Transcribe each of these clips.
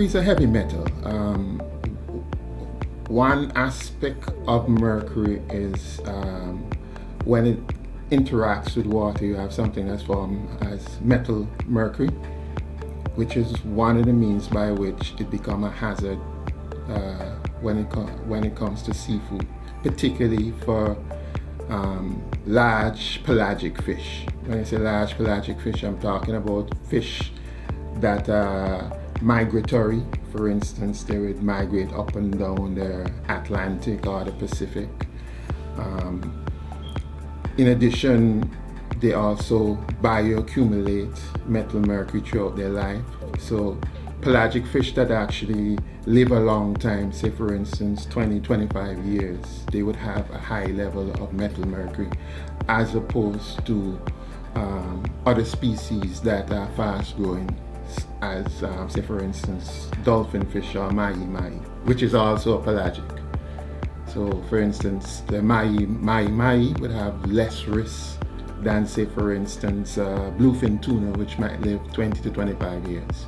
is a heavy metal. One aspect of mercury is when it interacts with water, you have something that's formed as metal mercury, which is one of the means by which it becomes a hazard when it comes to seafood, particularly for large pelagic fish. When I say large pelagic fish, I'm talking about fish that are migratory. For instance, they would migrate up and down the Atlantic or the Pacific. In addition, they also bioaccumulate metal mercury throughout their life. So pelagic fish that actually live a long time, say for instance 20-25 years, they would have a high level of metal mercury, as opposed to other species that are fast growing, as say for instance dolphin fish or mahi-mahi, which is also a pelagic. So for instance, the mahi-mahi would have less risk than say for instance bluefin tuna, which might live 20 to 25 years,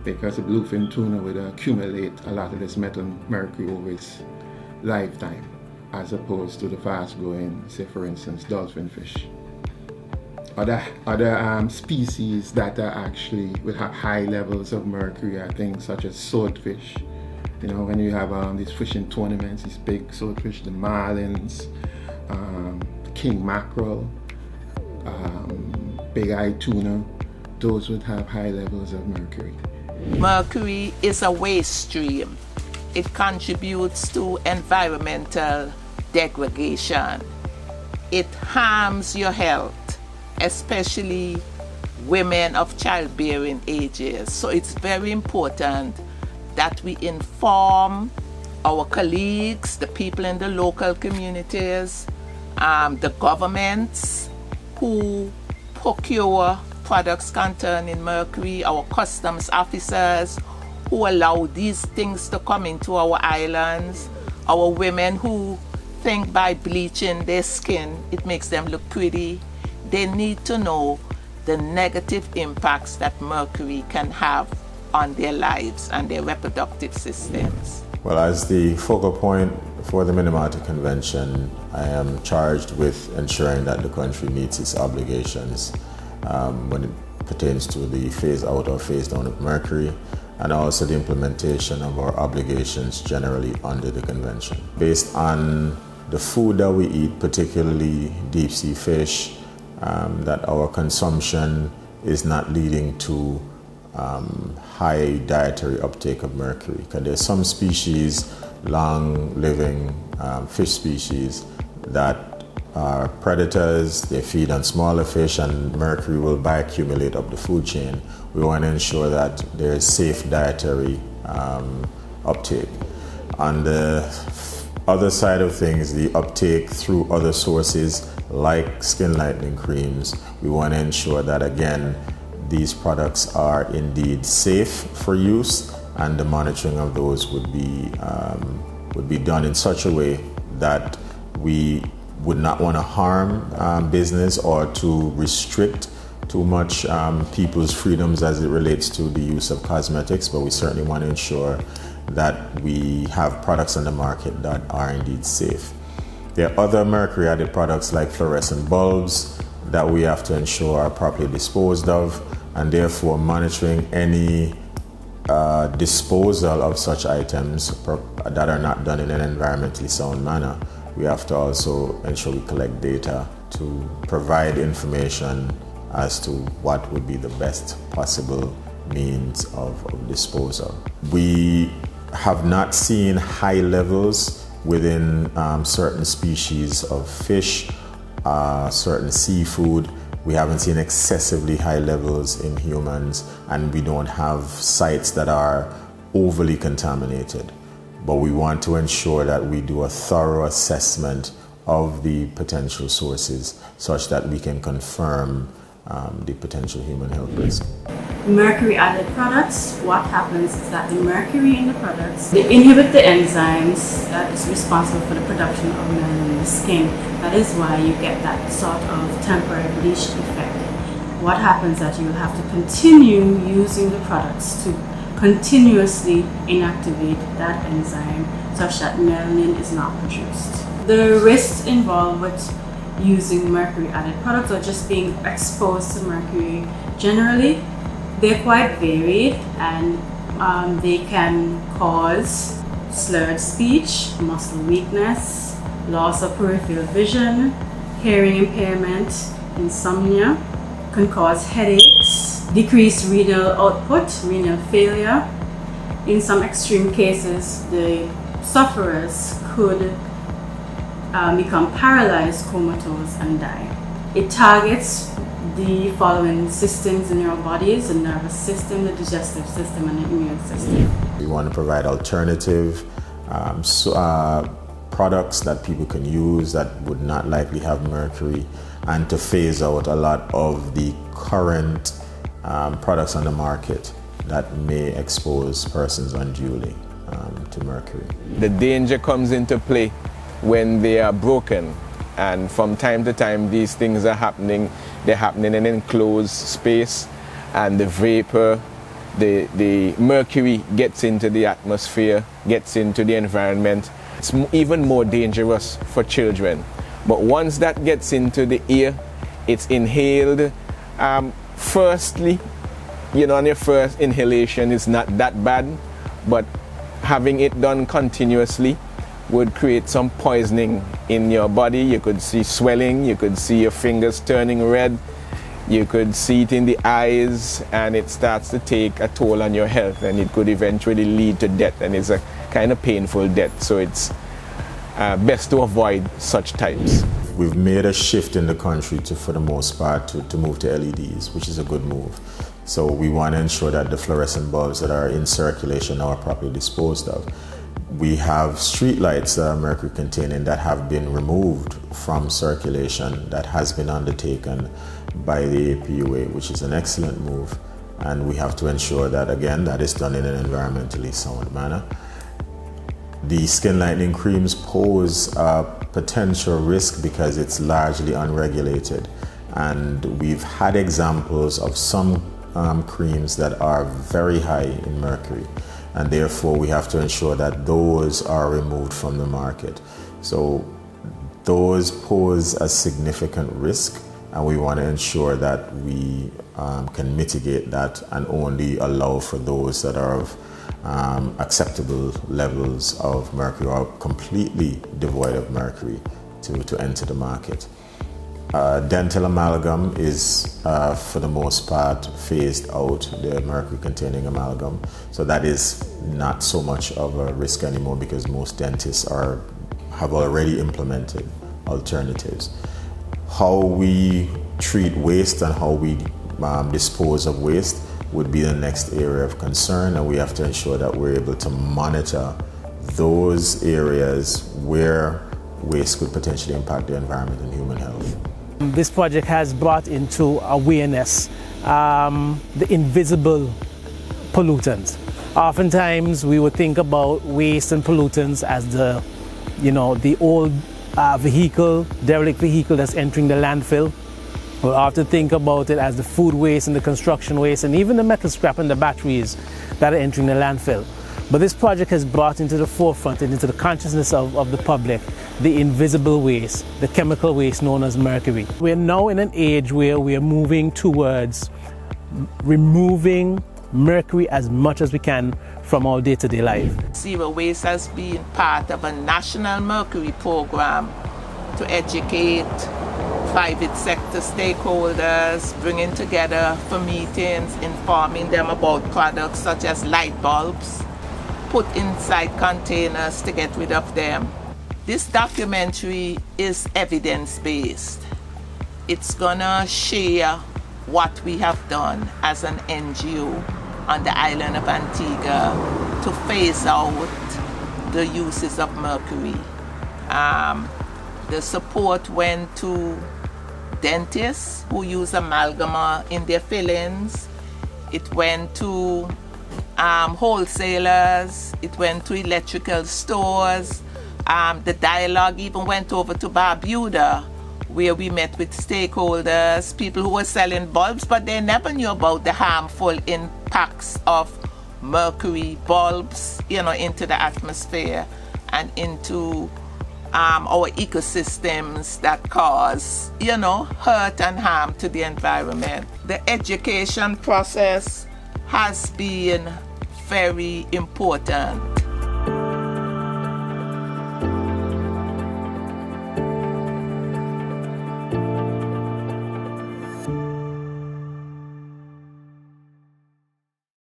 because the bluefin tuna would accumulate a lot of this metal mercury over its lifetime, as opposed to the fast growing, say for instance dolphin fish. Other species that are actually would have high levels of mercury are things such as swordfish. You know, when you have these fishing tournaments, these big swordfish, the marlins, king mackerel, big-eye tuna, those would have high levels of mercury. Mercury is a waste stream. It contributes to environmental degradation. It harms your health, especially women of childbearing ages. So it's very important that we inform our colleagues, the people in the local communities, the governments who procure products containing mercury, our customs officers who allow these things to come into our islands, our women who think by bleaching their skin it makes them look pretty. They need to know the negative impacts that mercury can have on their lives and their reproductive systems. Well, as the focal point for the Minamata Convention, I am charged with ensuring that the country meets its obligations when it pertains to the phase out or phase down of mercury, and also the implementation of our obligations generally under the convention. Based on the food that we eat, particularly deep sea fish, that our consumption is not leading to high dietary uptake of mercury. Because there's some species, long-living fish species, that are predators. They feed on smaller fish, and mercury will bioaccumulate up the food chain. We want to ensure that there is safe dietary uptake. On the other side of things, the uptake through other sources like skin lightening creams, we want to ensure that, again, these products are indeed safe for use, and the monitoring of those would be done in such a way that we would not want to harm business or to restrict too much people's freedoms as it relates to the use of cosmetics, but we certainly want to ensure that we have products on the market that are indeed safe. There are other mercury added products like fluorescent bulbs that we have to ensure are properly disposed of, and therefore monitoring any disposal of such items that are not done in an environmentally sound manner. We have to also ensure we collect data to provide information as to what would be the best possible means of disposal. We have not seen high levels within certain species of fish, certain seafood. We haven't seen excessively high levels in humans, and we don't have sites that are overly contaminated. But we want to ensure that we do a thorough assessment of the potential sources such that we can confirm the potential human health risk. Mercury added products, what happens is that the mercury in the products, they inhibit the enzymes that is responsible for the production of melanin in the skin. That is why you get that sort of temporary bleached effect. What happens is that you have to continue using the products to continuously inactivate that enzyme such that melanin is not produced. The risks involved with using mercury added products or just being exposed to mercury generally, they're quite varied, and they can cause slurred speech, muscle weakness, loss of peripheral vision, hearing impairment, insomnia, can cause headaches, decreased renal output, renal failure. In some extreme cases, the sufferers could become paralyzed, comatose, and die. It targets the following systems in your bodies: the nervous system, the digestive system, and the immune system. We want to provide alternative products that people can use that would not likely have mercury, and to phase out a lot of the current products on the market that may expose persons unduly to mercury. The danger comes into play when they are broken, and from time to time these things are happening. They're happening in an enclosed space, and the vapor, the mercury gets into the atmosphere, gets into the environment. It's even more dangerous for children. But once that gets into the air, it's inhaled. Firstly, on your first inhalation, it's not that bad, but having it done continuously would create some poisoning in your body. You could see swelling, you could see your fingers turning red, you could see it in the eyes, and it starts to take a toll on your health, and it could eventually lead to death, and it's a kind of painful death. So it's best to avoid such types. We've made a shift in the country for the most part to move to LEDs, which is a good move. So we want to ensure that the fluorescent bulbs that are in circulation are properly disposed of. We have street lights that are mercury containing that have been removed from circulation. That has been undertaken by the APUA, which is an excellent move. And we have to ensure that, again, that is done in an environmentally sound manner. The skin lightening creams pose a potential risk because it's largely unregulated. And we've had examples of some creams that are very high in mercury. And therefore we have to ensure that those are removed from the market. So those pose a significant risk, and we want to ensure that we can mitigate that and only allow for those that are of acceptable levels of mercury or completely devoid of mercury to enter the market. Dental amalgam is, for the most part, phased out, the mercury-containing amalgam. So that is not so much of a risk anymore because most dentists have already implemented alternatives. How we treat waste and how we dispose of waste would be the next area of concern, and we have to ensure that we're able to monitor those areas where waste could potentially impact the environment and human health. This project has brought into awareness the invisible pollutants. Oftentimes we would think about waste and pollutants as the old vehicle, derelict vehicle that's entering the landfill. We'll often think about it as the food waste and the construction waste and even the metal scrap and the batteries that are entering the landfill. But this project has brought into the forefront and into the consciousness of the public the invisible waste, the chemical waste known as mercury. We're now in an age where we are moving towards removing mercury as much as we can from our day-to-day life. Zero Waste has been part of a national mercury program to educate private sector stakeholders, bringing together for meetings, informing them about products such as light bulbs, put inside containers to get rid of them. This documentary is evidence-based. It's gonna share what we have done as an NGO on the island of Antigua to phase out the uses of mercury. The support went to dentists who use amalgam in their fillings. It went to wholesalers. It went to electrical stores. The dialogue even went over to Barbuda, where we met with stakeholders, people who were selling bulbs, but they never knew about the harmful impacts of mercury bulbs, into the atmosphere and into our ecosystems that cause, hurt and harm to the environment. The education process has been very important.